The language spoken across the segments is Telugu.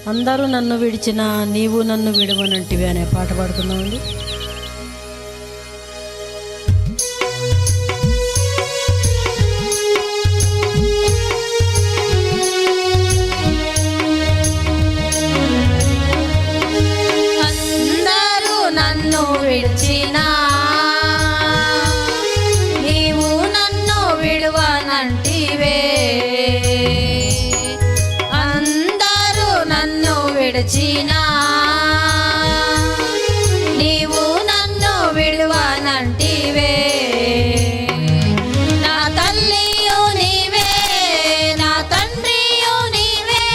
అందరూ నన్ను విడిచినా నీవు నన్ను విడవనంటివి అనే పాట పాడుతున్నామండి. అందరూ నన్ను విడిచినా నీవు నన్ను విడవనంటివే, విడిచినా నీవు నన్ను విడవనంటివే. నా తల్లియు నీవే, నా తండ్రియు నీవే,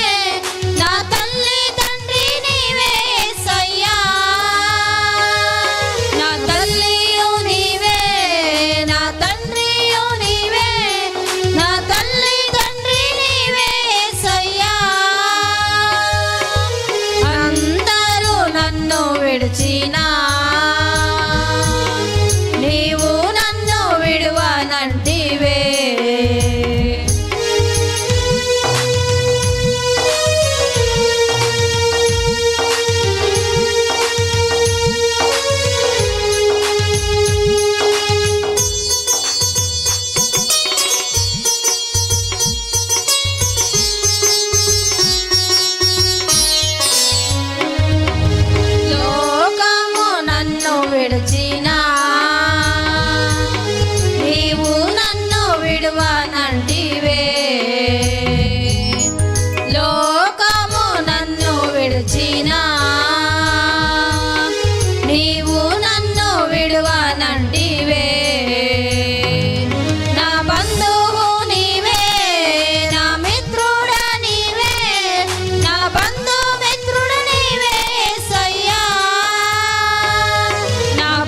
నా తల్లి తండ్రి నీవే యేసయ్యా. నా తల్లియు నీవే, నా తండ్రియు నీవే, నా తల్లి తండ్రి నీవే యేసయ్యా. నన్ను విడిచినా నీవు నన్ను విడవనంటివే. విడిచినా నీవు నన్ను విడవనంటివే. లోకము నన్ను విడిచినా నీవు నన్ను విడవనంటివే. నా బంధువు నీవే, నా మిత్రుడా నీవే, నా బంధు మిత్రుడు నీవే యేసయ్యా.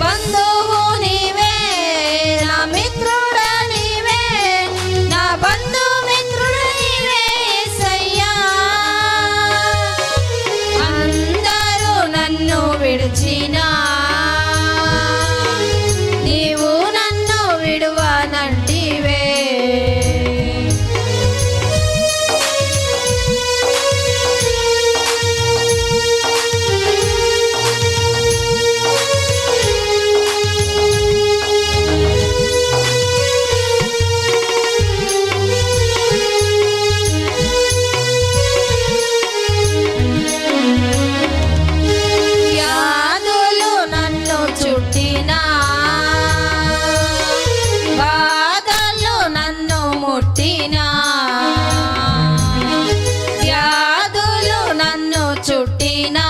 బంధువు నీవే, నా మిత్రుడా నీవే, నా బంధు మిత్రుడు నీవే యేసయ్యా. అందరూ నన్ను విడిచినా నీవు నన్ను విడవనంటివే. చుట్టినా బాధలు నన్ను ముట్టినా, వ్యాధులు నన్ను చుట్టినా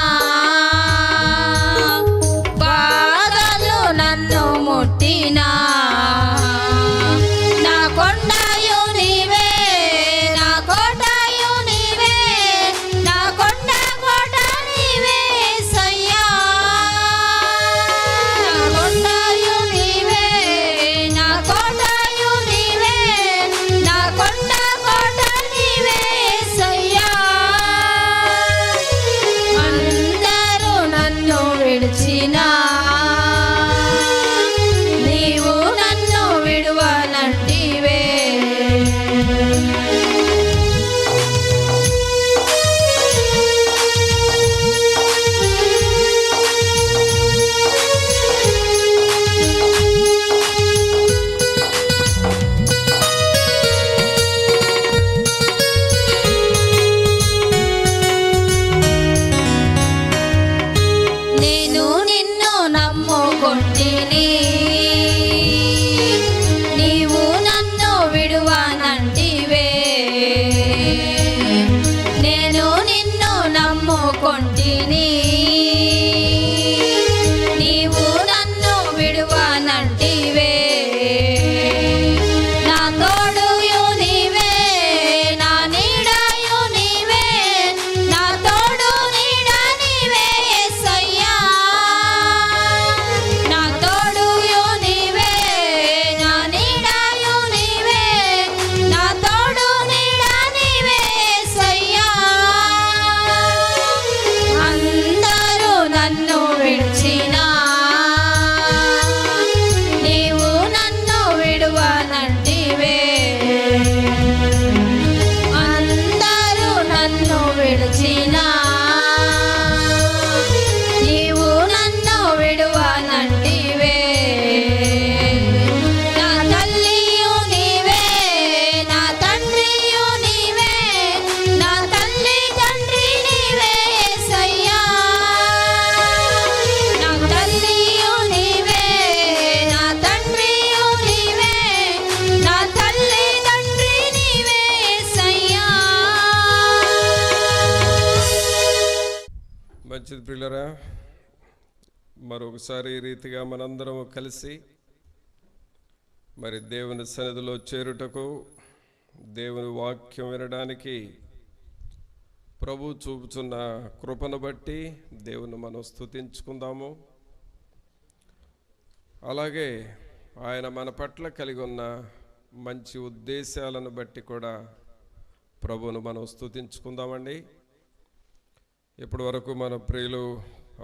బాధలు నన్ను ముట్టినా. నా కొండయు నీవే, నా కోటయు నీవే, నా కొండ కోట నీవే యేసయ్యా. కొండయు నీవే, నా కోటయు నీవే, నా కొండ కోట నీవే యేసయ్యా. అందరూ నన్ను విడిచినా నీవు నన్ను విడవనంటివే. నేను నిన్ను నమ్ముకొంటిని, నీవు నన్ను విడవనంటివే. నేను నిన్ను నమ్ముకొంటిని, నీవు నన్ను విడవనంటివే. నా తోడుయు నీవే, నా నీడయు నీవే, నా తోడు నీడ నీవే యేసయ్యా. నా తోడుయు నీవే, నా నీడయు నీవే, నా తోడు నీడ నీవే యేసయ్యా. అందరూ నన్ను విడిచినా నీవు నన్ను విడవనంటివే. అందరూ నన్ను విడిచినా మంచిది ప్రియులరా, మరొకసారి ఈ రీతిగా మనందరం కలిసి మరి దేవుని సన్నిధిలో చేరుటకు, దేవుని వాక్యం వినడానికి ప్రభు చూపుచున్న కృపను బట్టి దేవుని మనం స్తుతించుకుందాము. అలాగే ఆయన మన పట్ల కలిగి ఉన్న మంచి ఉద్దేశాలను బట్టి కూడా ప్రభువును మనం స్తుతించుకుందామండి. ఇప్పటి వరకు మన ప్రియులు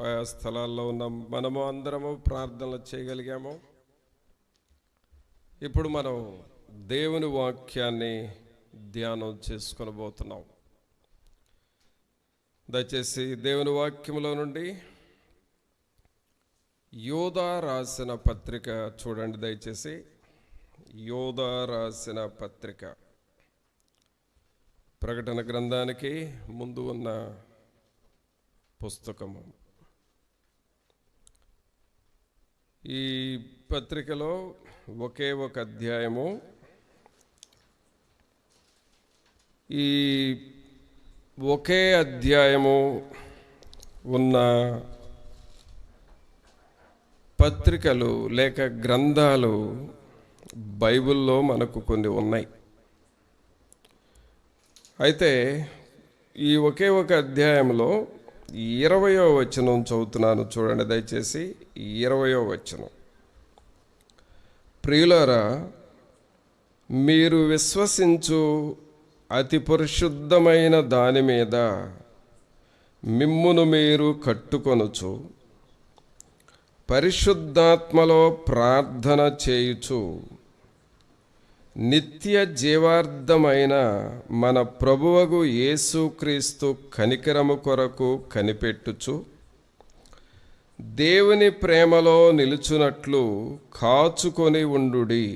ఆయా స్థలాల్లో ఉన్న మనము అందరము ప్రార్థనలు చేయగలిగాము. ఇప్పుడు మనం దేవుని వాక్యాన్ని ధ్యానం చేసుకొనబోతున్నాం. దయచేసి దేవుని వాక్యంలో నుండి యోధా రాసిన పత్రిక చూడండి. దయచేసి యోధా రాసిన పత్రిక ప్రకటన గ్రంథానికి ముందు ఉన్న పుస్తకము. ఈ పత్రికలో ఒకే ఒక అధ్యాయము. ఈ ఒకే అధ్యాయము ఉన్న పత్రికలు లేక గ్రంథాలు బైబిల్లో మనకు కొన్ని ఉన్నాయి. అయితే ఈ ఒకే ఒక అధ్యాయంలో 20వ వచనం చదువుతున్నాను, చూడండి దయచేసి. 20వ వచనం: ప్రియులారా, మీరు విశ్వసించు అతి పరిశుద్ధమైన దాని మీద మిమ్మును మీరు కట్టుకొనుచు, పరిశుద్ధాత్మలో ప్రార్థన చేయుచు, నిత్య జీవార్థమైన మన ప్రభువగు యేసుక్రీస్తు కనికరము కొరకు కనిపెట్టుచు, దేవుని ప్రేమలో నిలుచున్నట్లు కాచుకొని ఉండుడి.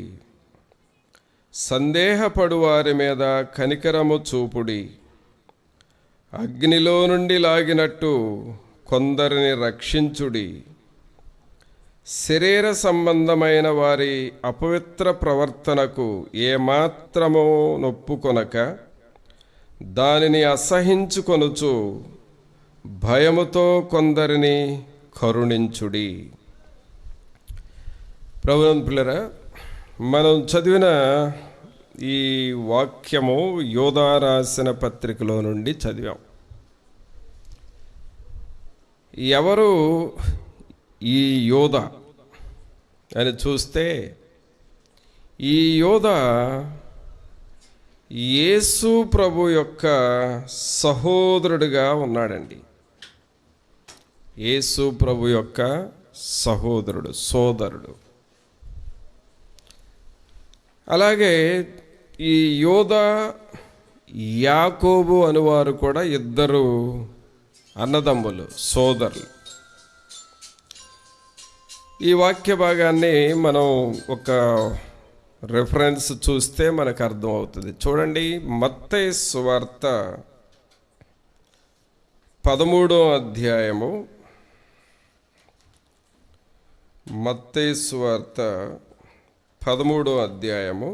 సందేహపడు వారి మీద కనికరము చూపుడి. అగ్నిలో నుండి లాగినట్టు కొందరిని రక్షించుడి. శరీర సంబంధమైన వారి అపవిత్ర ప్రవర్తనకు ఏమాత్రమో నొప్పుకొనక దానిని అసహించుకొనుచు భయముతో కొందరిని కరుణించుడి. ప్రభువునందు ప్రియులారా, మనం చదివిన ఈ వాక్యము యోధా రాసిన పత్రికలో నుండి చదివాం. ఎవరు ఈ యోధా అని చూస్తే, ఈ యోధా యేసు ప్రభు యొక్క సహోదరుడిగా ఉన్నాడండి. యేసు ప్రభు యొక్క సోదరుడు. అలాగే ఈ యోధా యాకోబు అనువారు కూడా ఇద్దరు అన్నదమ్ములు, సోదరులు. ఈ వాక్య భాగాన్ని మనం ఒక రెఫరెన్స్ చూస్తే మనకు అర్థమవుతుంది. చూడండి, మత్తయి సువార్త 13వ అధ్యాయము. మత్తయి సువార్త 13వ అధ్యాయము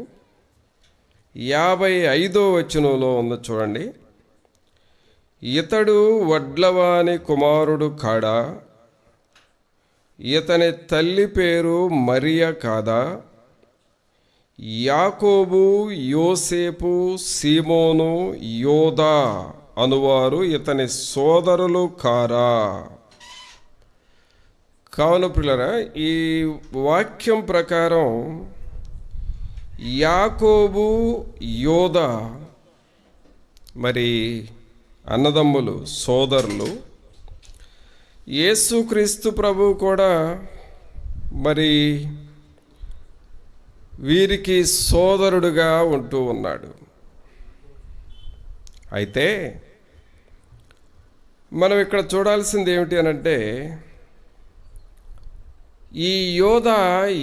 55వ వచనంలో ఉంది. చూడండి, ఇతడు వడ్లవాని కుమారుడు కాడా? ఇతని తల్లి పేరు మరియ కాదా? యాకోబు, యోసేపు, సీమోను, యోధా అనువారు ఇతని సోదరులు కారా? కావున ప్రియులారా, ఈ వాక్యం ప్రకారం యాకోబు, యోధా మరి అన్నదమ్ములు, సోదరులు. యేసుక్రీస్తు ప్రభు కూడా మరి వీరికి సోదరుడుగా ఉంటూ ఉన్నాడు. అయితే మనం ఇక్కడ చూడాల్సింది ఏమిటి అనంటే, ఈ యోధా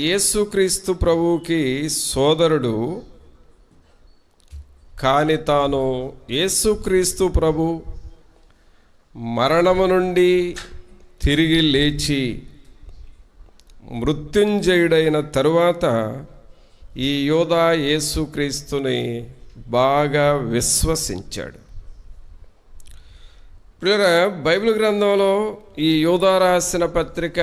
యేసుక్రీస్తు ప్రభువుకి సోదరుడు, కానీ తాను యేసుక్రీస్తు ప్రభు మరణము నుండి తిరిగి లేచి మృత్యుంజయుడైన తరువాత ఈ యోధా యేసుక్రీస్తుని బాగా విశ్వసించాడు. ప్రియరా, బైబిల్ గ్రంథంలో ఈ యోధా రాసిన పత్రిక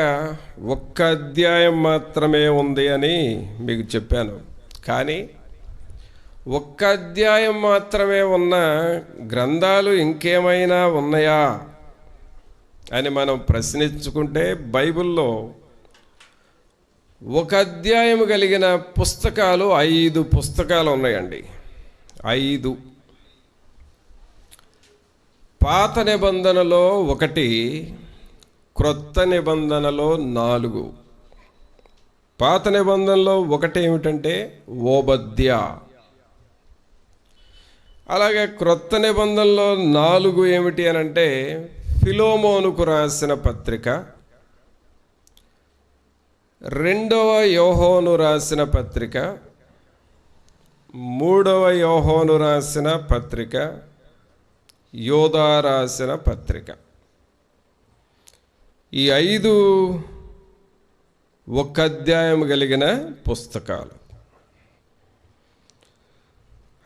ఒక్క అధ్యాయం మాత్రమే ఉంది అని మీకు చెప్పాను. కానీ ఒక్క అధ్యాయం మాత్రమే ఉన్న గ్రంథాలు ఇంకేమైనా ఉన్నాయా అని మనం ప్రశ్నించుకుంటే బైబిల్లో ఒక అధ్యాయం కలిగిన పుస్తకాలు 5 పుస్తకాలు ఉన్నాయండి. 5. పాత నిబంధనలో 1, క్రొత్త నిబంధనలో 4. పాత నిబంధనలో 1 ఏమిటంటే ఓబద్య. అలాగే క్రొత్త నిబంధనలో 4 ఏమిటి అని అంటే ఫిలోమోనుకు రాసిన పత్రిక, 2వ యోహోను రాసిన పత్రిక, 3వ యోహోను రాసిన పత్రిక, యోధా రాసిన పత్రిక. ఈ 5 ఒక్క అధ్యాయం కలిగిన పుస్తకాలు.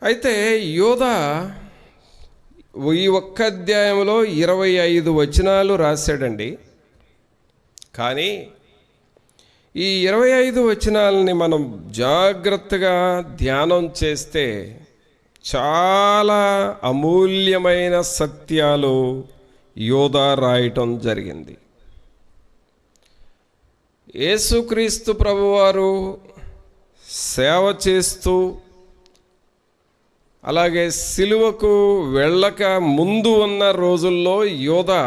అయితే యోధా ఈ ఒక్క అధ్యాయంలో 25 వచనాలు రాశాడండి. కానీ ఈ 25 వచనాలని మనం జాగ్రత్తగా ధ్యానం చేస్తే చాలా అమూల్యమైన సత్యాలు యోధా రాయటం జరిగింది. యేసుక్రీస్తు ప్రభువారు సేవ చేస్తూ అలాగే సిలువకు వెళ్ళక ముందు ఉన్న రోజుల్లో యోధా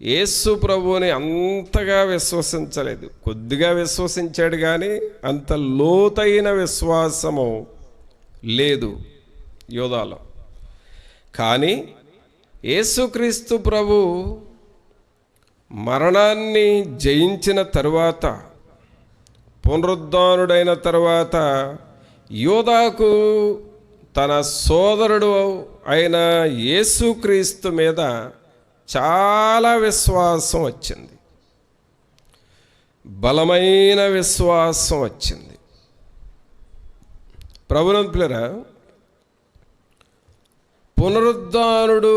యేసు ప్రభువుని అంతగా విశ్వసించలేదు. కొద్దిగా విశ్వసించాడు, కానీ అంత లోతైన విశ్వాసము లేదు యోధాలో. కానీ యేసుక్రీస్తు ప్రభు మరణాన్ని జయించిన తరువాత, పునరుద్ధానుడైన తరువాత యోధాకు తన సోదరుడు అయిన యేసుక్రీస్తు మీద చాలా విశ్వాసం వచ్చింది, బలమైన విశ్వాసం వచ్చింది. ప్రభునంతులరా, పునరుద్ధానుడు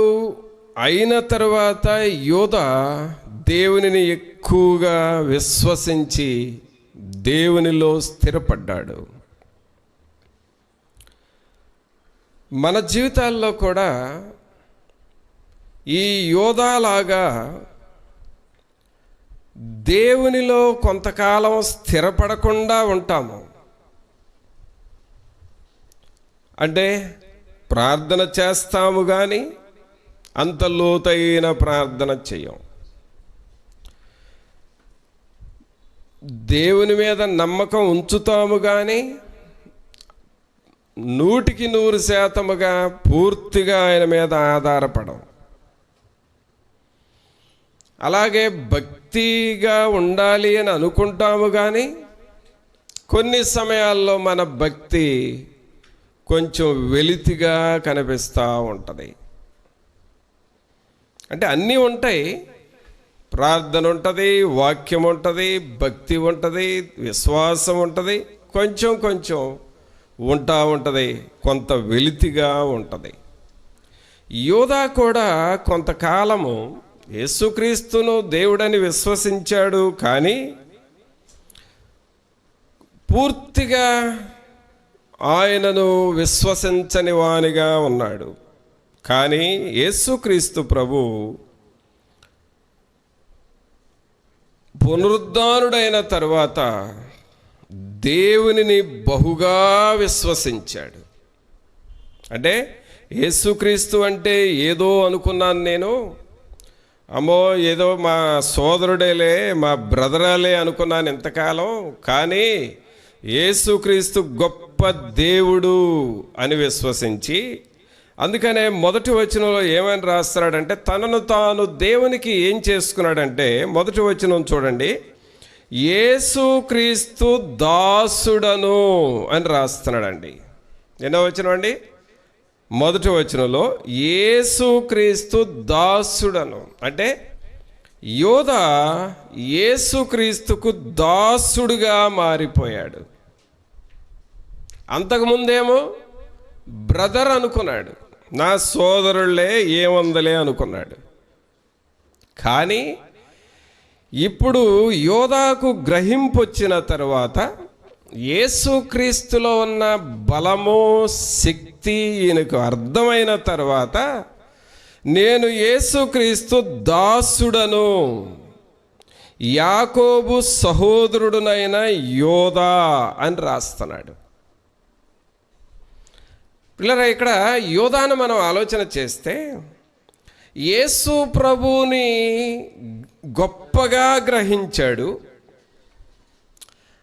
అయిన తర్వాత యోధా దేవునిని ఎక్కువగా విశ్వసించి దేవునిలో స్థిరపడ్డాడు. మన జీవితాల్లో కూడా ఈ యోధాలాగా దేవునిలో కొంతకాలం స్థిరపడకుండా ఉంటాము. అంటే ప్రార్థన చేస్తాము, కానీ అంత లోతైన ప్రార్థన చేయం. దేవుని మీద నమ్మకం ఉంచుతాము, కానీ 100% పూర్తిగా ఆయన మీద ఆధారపడం. అలాగే భక్తిగా ఉండాలి అని అనుకుంటాము, కానీ కొన్ని సమయాల్లో మన భక్తి కొంచెం వెలితిగా కనిపిస్తూ ఉంటుంది. అంటే అన్నీ ఉంటాయి, ప్రార్థన ఉంటుంది, వాక్యం ఉంటుంది, భక్తి ఉంటుంది, విశ్వాసం ఉంటుంది, కొంచెం కొంచెం ఉంటుంది, కొంత వెలితిగా ఉంటుంది. యోధా కూడా కొంతకాలము యేసుక్రీస్తును దేవుడని విశ్వసించాడు, కానీ పూర్తిగా ఆయనను విశ్వసించని వానిగా ఉన్నాడు. కానీ యేసుక్రీస్తు ప్రభు పునరుద్ధానుడైన తరువాత దేవునిని బహుగా విశ్వసించాడు. అంటే యేసుక్రీస్తు అంటే ఏదో అనుకున్నాను నేను, అమ్మో ఏదో మా సోదరుడేలే, మా బ్రదరాలే అనుకున్నాను ఇంతకాలం. కానీ యేసుక్రీస్తు గొప్ప దేవుడు అని విశ్వసించి, అందుకనే మొదటి వచనంలో ఏమని రాస్తున్నాడంటే, తనను తాను దేవునికి ఏం చేసుకున్నాడంటే, మొదటి వచనం చూడండి, యేసుక్రీస్తు దాసుడను అని రాస్తున్నాడండి. ఎన్నో వచనం అండి? మొదటి వచనంలో యేసుక్రీస్తు దాసుడను. అంటే యోధా యేసుక్రీస్తుకు దాసుడుగా మారిపోయాడు. అంతకుముందేమో బ్రదర్ అనుకున్నాడు, నా సోదరులే ఏముందలే అనుకున్నాడు. కానీ ఇప్పుడు యోధాకు గ్రహింపు వచ్చిన తర్వాత, యేసుక్రీస్తులో ఉన్న బలము శక్తి ఈయనకు అర్థమైన తర్వాత, నేను యేసుక్రీస్తు దాసుడను, యాకోబు సహోదరుడునైన యోధా అని రాస్తున్నాడు. పిల్లరా, ఇక్కడ యోధాను మనం ఆలోచన చేస్తే యేసు ప్రభువుని గొప్పగా గ్రహించాడు.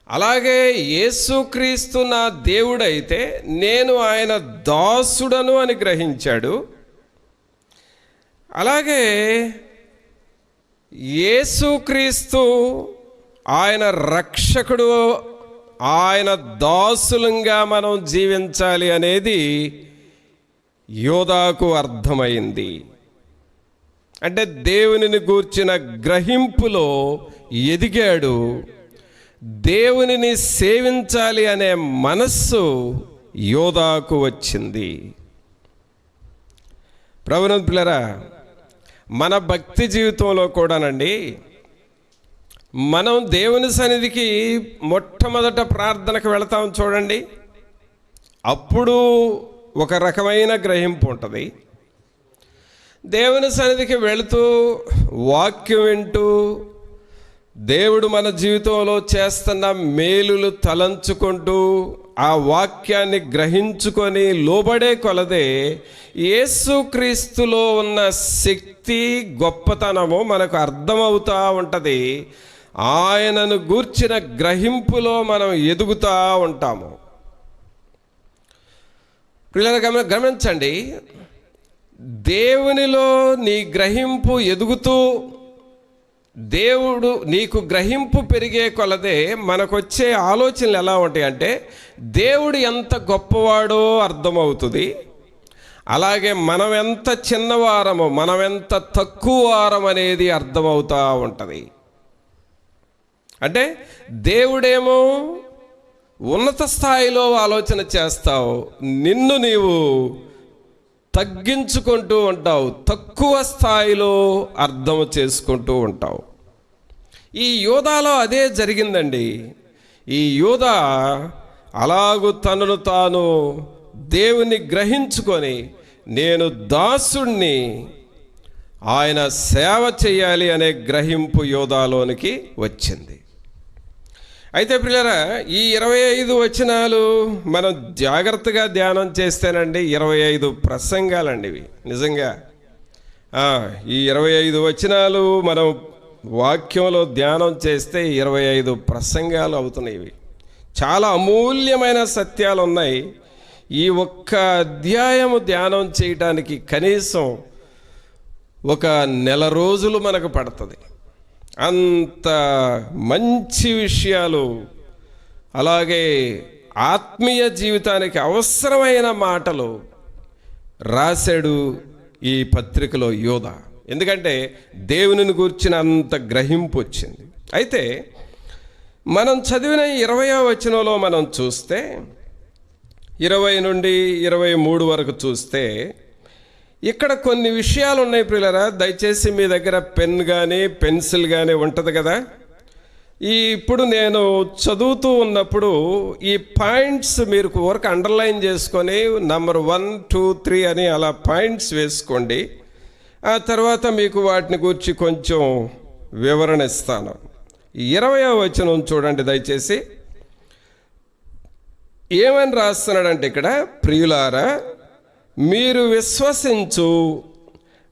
అలాగే యేసుక్రీస్తు నా దేవుడైతే నేను ఆయన దాసుడను అని గ్రహించాడు. అలాగే యేసుక్రీస్తు ఆయన రక్షకుడు, ఆయన దాసులంగా మనం జీవించాలి అనేది యోధాకు అర్థమైంది. అంటే దేవునిని గూర్చిన గ్రహింపులో ఎదిగాడు. దేవునిని సేవించాలి అనే మనస్సు యోధాకు వచ్చింది. ప్రభునందు పిల్లరా, మన భక్తి జీవితంలో కూడానండి, మనం దేవుని సన్నిధికి మొట్టమొదట ప్రార్థనకు వెళతాం చూడండి. అప్పుడు ఒక రకమైన గ్రహింపు ఉంటుంది. దేవుని సన్నిధికి వెళుతూ వాక్యం వింటూ దేవుడు మన జీవితంలో చేస్తున్న మేలులు తలంచుకుంటూ ఆ వాక్యాన్ని గ్రహించుకొని లోబడే కొలదే యేసుక్రీస్తులో ఉన్న శక్తి, గొప్పతనము మనకు అర్థమవుతూ ఉంటుంది. ఆయనను గూర్చిన గ్రహింపులో మనం ఎదుగుతూ ఉంటాము. పిల్లలు గమనించండి, దేవునిలో నీ గ్రహింపు ఎదుగుతూ దేవుడు నీకు గ్రహింపు పెరిగే కొలదే మనకొచ్చే ఆలోచనలు ఎలా ఉంటాయి అంటే, దేవుడు ఎంత గొప్పవాడో అర్థమవుతుంది. అలాగే మనం ఎంత చిన్నవారమో, మనం ఎంత తక్కువ వారం అనేది అర్థమవుతూ ఉంటుంది. అంటే దేవుడేమో ఉన్నత స్థాయిలో ఆలోచన చేస్తావు, నిన్ను నీవు తగ్గించుకుంటూ ఉంటావు, తక్కువ స్థాయిలో అర్థం చేసుకుంటూ ఉంటావు. ఈ యోధాలో అదే జరిగిందండి. ఈ యోధా అలాగూ తనను తాను దేవుని గ్రహించుకొని, నేను దాసుణ్ణి, ఆయన సేవ చేయాలి అనే గ్రహింపు యోధాలోనికి వచ్చింది. అయితే ప్రియులారా, ఈ 25 వచనాలు మనం జాగ్రత్తగా ధ్యానం చేస్తేనండి 25 ప్రసంగాలండి ఇవి. నిజంగా ఈ 25 వచనాలు మనం వాక్యంలో ధ్యానం చేస్తే 25 ప్రసంగాలు అవుతున్నాయి. ఇవి చాలా అమూల్యమైన సత్యాలు ఉన్నాయి. ఈ ఒక్క అధ్యాయము ధ్యానం చేయడానికి కనీసం ఒక నెల రోజులు మనకు పడుతుంది. అంత మంచి విషయాలు, అలాగే ఆత్మీయ జీవితానికి అవసరమైన మాటలు రాశాడు ఈ పత్రికలో యోధా. ఎందుకంటే దేవునిని గూర్చిన అంత గ్రహింపు వచ్చింది. అయితే మనం చదివిన 20వ వచనంలో మనం చూస్తే, 20 నుండి 23 వరకు చూస్తే, ఇక్కడ కొన్ని విషయాలు ఉన్నాయి ప్రియులారా. దయచేసి మీ దగ్గర పెన్ కానీ పెన్సిల్ కానీ ఉంటుంది కదా. ఇప్పుడు నేను చదువుతూ ఉన్నప్పుడు ఈ పాయింట్స్ మీరు వరకు అండర్లైన్ చేసుకొని నంబర్ 1, 2, 3 అని అలా పాయింట్స్ వేసుకోండి. ఆ తర్వాత మీకు వాటిని గురించి కొంచెం వివరణ ఇస్తాను. 20వ వచనం చూడండి దయచేసి. ఏమని రాస్తున్నాడంటే ఇక్కడ, ప్రియులారా, మీరు విశ్వసించు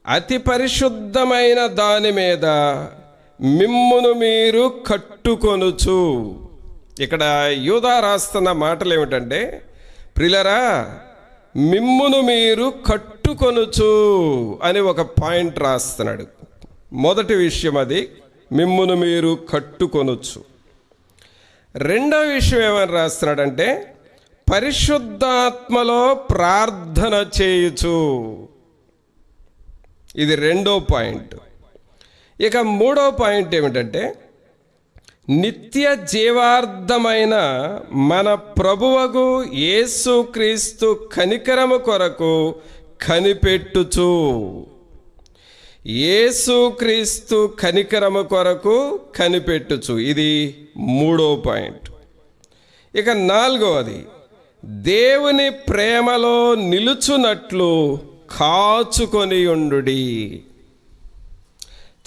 అతి పరిశుద్ధమైన దాని మీద మిమ్మును మీరు కట్టుకొనుచు. ఇక్కడ యూదా రాస్తున్న మాటలు ఏమిటంటే, ప్రియులారా, మిమ్మును మీరు కట్టుకొనుచు అని ఒక పాయింట్ రాస్తున్నాడు. మొదటి విషయం అది, మిమ్మును మీరు కట్టుకొనుచు. రెండవ విషయం ఏమని రాస్తున్నాడంటే, పరిశుద్ధాత్మలో ప్రార్థన చేయుచు. ఇది రెండో పాయింట్. ఇక మూడో పాయింట్ ఏమిటంటే, నిత్య జీవార్థమైన మన ప్రభువగు యేసుక్రీస్తు కనికరము కొరకు కనిపెట్టుచు. యేసుక్రీస్తు కనికరము కొరకు కనిపెట్టుచు. ఇది 3వ పాయింట్. ఇక 4వది, దేవుని ప్రేమలో నిలుచున్నట్లు కాచుకొని ఉండుడి.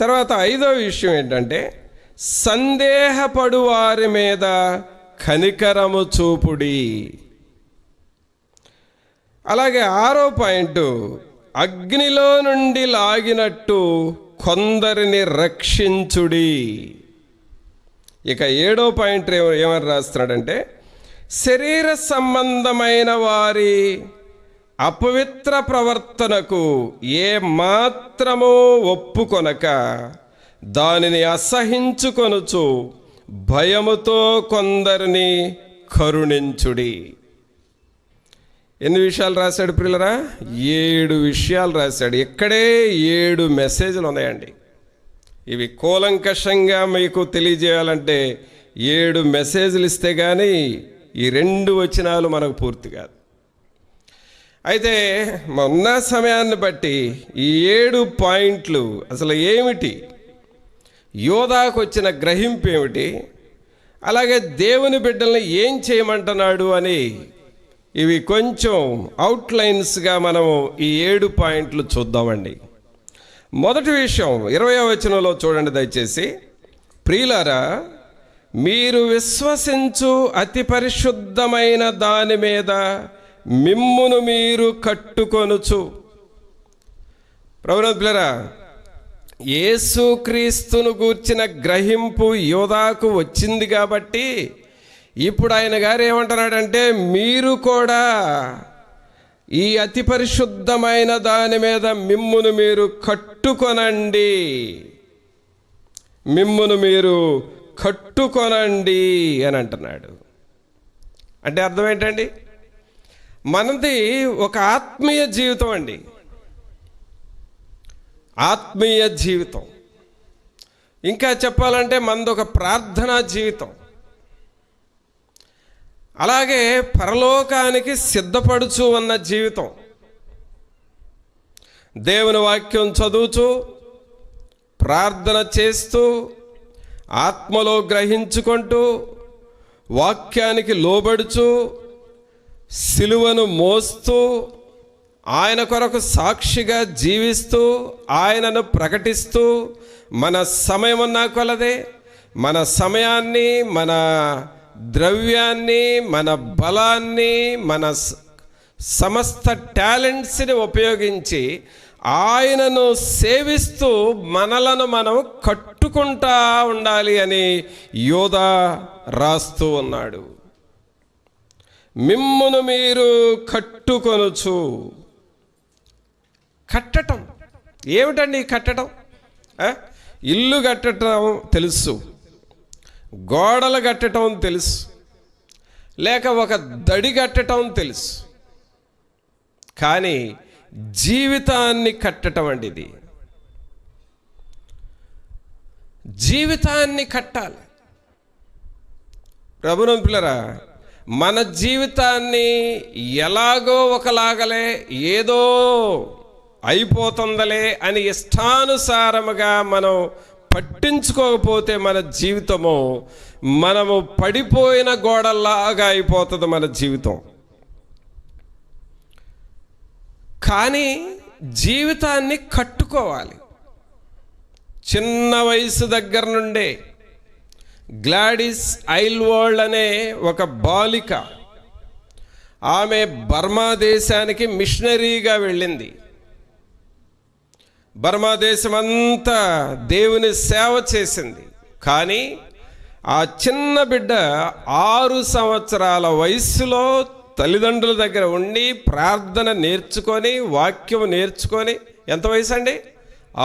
తర్వాత 5వ విషయం ఏంటంటే, సందేహపడు వారి మీద కనికరము చూపుడి. అలాగే 6వ పాయింట్, అగ్నిలో నుండి లాగినట్టు కొందరిని రక్షించుడి. ఇక 7వ పాయింట్ ఏమని రాస్తున్నాడంటే, శరీర సంబంధమైన వారి అపవిత్ర ప్రవర్తనకు ఏ మాత్రమో ఒప్పుకొనక దానిని అసహించుకొనుచు భయముతో కొందరిని కరుణించుడి. ఎన్ని విషయాలు రాశాడు ప్రియులరా? 7 విషయాలు రాశాడు. ఇక్కడే 7 మెసేజ్లు ఉన్నాయండి. ఇవి కూలంకషంగా మీకు తెలియజేయాలంటే 7 మెసేజ్లు ఇస్తే కానీ ఈ 2 వచనాలు మనకు పూర్తి కాదు. అయితే ఉన్న సమయాన్ని బట్టి ఈ 7 పాయింట్లు అసలు ఏమిటి, యోధాకు వచ్చిన గ్రహింపు ఏమిటి, అలాగే దేవుని బిడ్డల్ని ఏం చేయమంటున్నాడు అని ఇవి కొంచెం అవుట్లైన్స్గా మనము ఈ 7 పాయింట్లు చూద్దామండి. మొదటి విషయం 20వ వచనంలో చూడండి దయచేసి. ప్రియులారా, మీరు విశ్వసించు అతి పరిశుద్ధమైన దాని మీద మిమ్మును మీరు కట్టుకొనుచు. ప్రభువులారా, యేసుక్రీస్తును గూర్చిన గ్రహింపు యోధాకు వచ్చింది కాబట్టి ఇప్పుడు ఆయన గారు ఏమంటున్నాడంటే, మీరు కూడా ఈ అతి పరిశుద్ధమైన దాని మీద మిమ్మును మీరు కట్టుకొనండి, మిమ్మును మీరు కట్టుకొనండి అని అంటున్నాడు. అంటే అర్థం ఏంటండి? మనది ఒక ఆత్మీయ జీవితం అండి, ఆత్మీయ జీవితం. ఇంకా చెప్పాలంటే మనది ఒక ప్రార్థనా జీవితం. అలాగే పరలోకానికి సిద్ధపడుచు ఉన్న జీవితం. దేవుని వాక్యం చదువుచు, ప్రార్థన చేస్తూ, ఆత్మలో గ్రహించుకుంటూ, వాక్యానికి లోబడుచు, సిలువను మోస్తూ, ఆయన కొరకు సాక్షిగా జీవిస్తూ, ఆయనను ప్రకటిస్తూ, మన సమయం ఉన్నా కొలదే మన సమయాన్ని, మన ద్రవ్యాన్ని, మన బలాన్ని, మన సమస్త టాలెంట్స్ని ఉపయోగించి ఆయనను సేవిస్తూ మనలను మనం కట్టుకుంటా ఉండాలి అని యోధా రాస్తూ ఉన్నాడు. మిమ్మును మీరు కట్టుకొనుచు. కట్టడం ఏమిటండి? కట్టడం, ఇల్లు కట్టడం తెలుసు, గోడలు కట్టడం తెలుసు, లేక ఒక దడి కట్టడం తెలుసు, కానీ జీవితాన్ని కట్టడం అండి ఇది. జీవితాన్ని కట్టాలి. ప్రభువుని పిల్లరా, మన జీవితాన్ని ఎలాగో ఒకలాగలే, ఏదో అయిపోతుందలే అని ఇష్టానుసారముగా మనం పట్టించుకోకపోతే మన జీవితము మనము పడిపోయిన గోడల్లాగా అయిపోతుంది మన జీవితం. కానీ జీవితాన్ని కట్టుకోవాలి. చిన్న వయసు దగ్గర నుండే గ్లాడిస్ ఐల్వాల్డ్ అనే ఒక బాలిక, ఆమె బర్మా దేశానికి మిషనరీగా వెళ్ళింది. బర్మా దేశం అంతా దేవుని సేవ చేసింది. కానీ ఆ చిన్న బిడ్డ 6 సంవత్సరాల వయసులో తల్లిదండ్రుల దగ్గర ఉండి ప్రార్థన నేర్చుకొని, వాక్యం నేర్చుకొని, ఎంత వయసు అండి?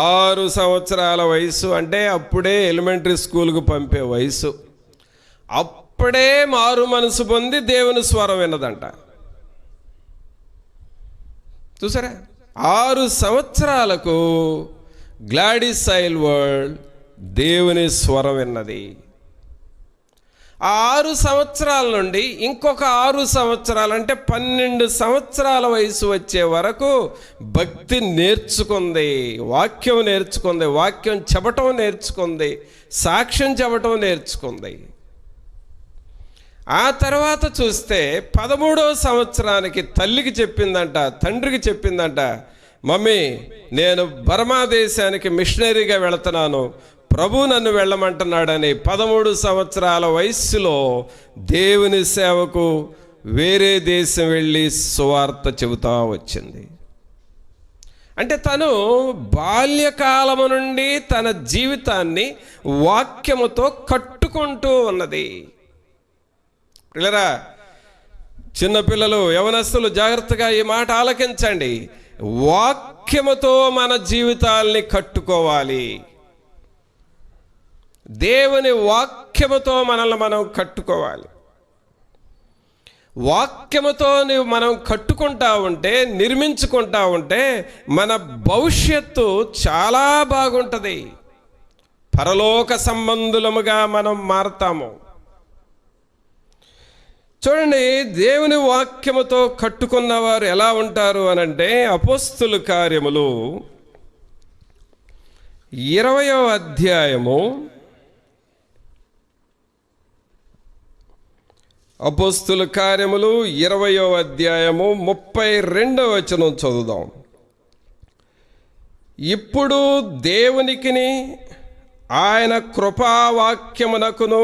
6 సంవత్సరాల వయసు. అంటే అప్పుడే ఎలిమెంటరీ స్కూల్కు పంపే వయసు. అప్పుడే మారు మనసు పొంది దేవుని స్వరం విన్నదంట. చూసారా? 6 సంవత్సరాలకు గ్లాడిస్ ఐల్వాల్డ్ దేవుని స్వరం విన్నది. ఆ 6 సంవత్సరాల నుండి ఇంకొక 6 సంవత్సరాలు అంటే 12 సంవత్సరాల వయసు వచ్చే వరకు భక్తి నేర్చుకుంది, వాక్యం నేర్చుకుంది, వాక్యం చెప్పటం నేర్చుకుంది, సాక్ష్యం చెప్పటం నేర్చుకుంది. ఆ తర్వాత చూస్తే 13వ సంవత్సరానికి తల్లికి చెప్పిందంట, తండ్రికి చెప్పిందంట, మమ్మీ నేను బర్మా దేశానికి మిషనరీగా వెళుతున్నాను, ప్రభు నన్ను వెళ్ళమంటున్నాడని 13 సంవత్సరాల వయస్సులో దేవుని సేవకు వేరే దేశం వెళ్ళి సువార్త చెబుతా వచ్చింది. అంటే తను బాల్యకాలము నుండి తన జీవితాన్ని వాక్యముతో కట్టుకుంటూ ఉన్నది. పిల్లరా, చిన్నపిల్లలు, యవనస్తులు జాగ్రత్తగా ఈ మాట ఆలకించండి. వాక్యముతో మన జీవితాల్ని కట్టుకోవాలి. దేవుని వాక్యముతో మనల్ని మనం కట్టుకోవాలి. వాక్యముతో మనం కట్టుకుంటా ఉంటే, నిర్మించుకుంటా ఉంటే మన భవిష్యత్తు చాలా బాగుంటుంది. పరలోక సంబంధులముగా మనం మారతాము. చూడండి, దేవుని వాక్యముతో కట్టుకున్న వారు ఎలా ఉంటారు అనంటే, అపోస్తుల కార్యములు 20వ అధ్యాయము, అపోస్తుల కార్యములు 20వ అధ్యాయము 32వ వచనం చదువుదాం. ఇప్పుడు దేవునికిని ఆయన కృపావాక్యమునకును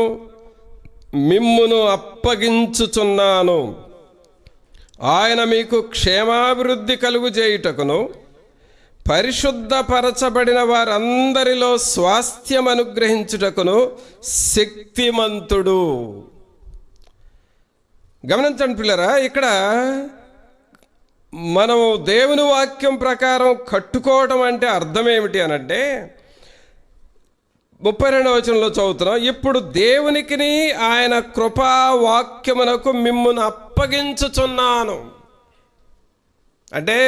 మిమ్మును అప్పగించుచున్నాను. ఆయన మీకు క్షేమాభివృద్ధి కలుగు చేయుటకును పరిశుద్ధపరచబడిన వారందరిలో స్వాస్థ్యం అనుగ్రహించుటకును శక్తిమంతుడు. గమనించండి పిల్లరా, ఇక్కడ మనం దేవుని వాక్యం ప్రకారం కట్టుకోవడం అంటే అర్థం ఏమిటి అనంటే, 32వ వచనంలో చదువుతున్నాం. ఇప్పుడు దేవునికిని ఆయన కృపావాక్యమునకు మిమ్మును అప్పగించుచున్నాను. అంటే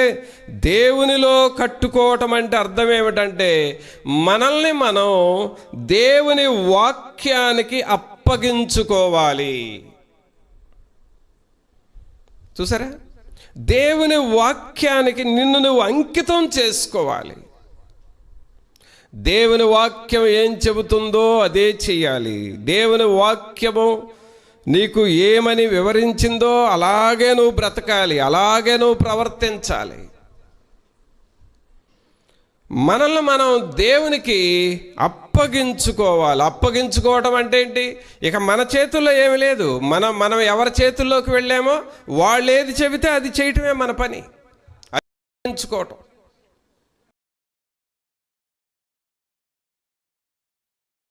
దేవునిలో కట్టుకోవటం అంటే అర్థం ఏమిటంటే, మనల్ని మనం దేవుని వాక్యానికి అప్పగించుకోవాలి. చూసారా, దేవుని వాక్యానికి నిన్ను నువ్వు అంకితం చేసుకోవాలి. దేవుని వాక్యం ఏం చెబుతుందో అదే చెయ్యాలి. దేవుని వాక్యము నీకు ఏమని వివరించిందో అలాగే నువ్వు బ్రతకాలి, అలాగే నువ్వు ప్రవర్తించాలి. మనల్ని మనం దేవునికి అప్పగించుకోవాలి. అప్పగించుకోవడం అంటే ఏంటి? ఇక మన చేతుల్లో ఏమి లేదు. మనం ఎవరి చేతుల్లోకి వెళ్ళామో వాళ్ళు ఏది చెబితే అది చేయటమే మన పని. అప్పగించుకోవటం.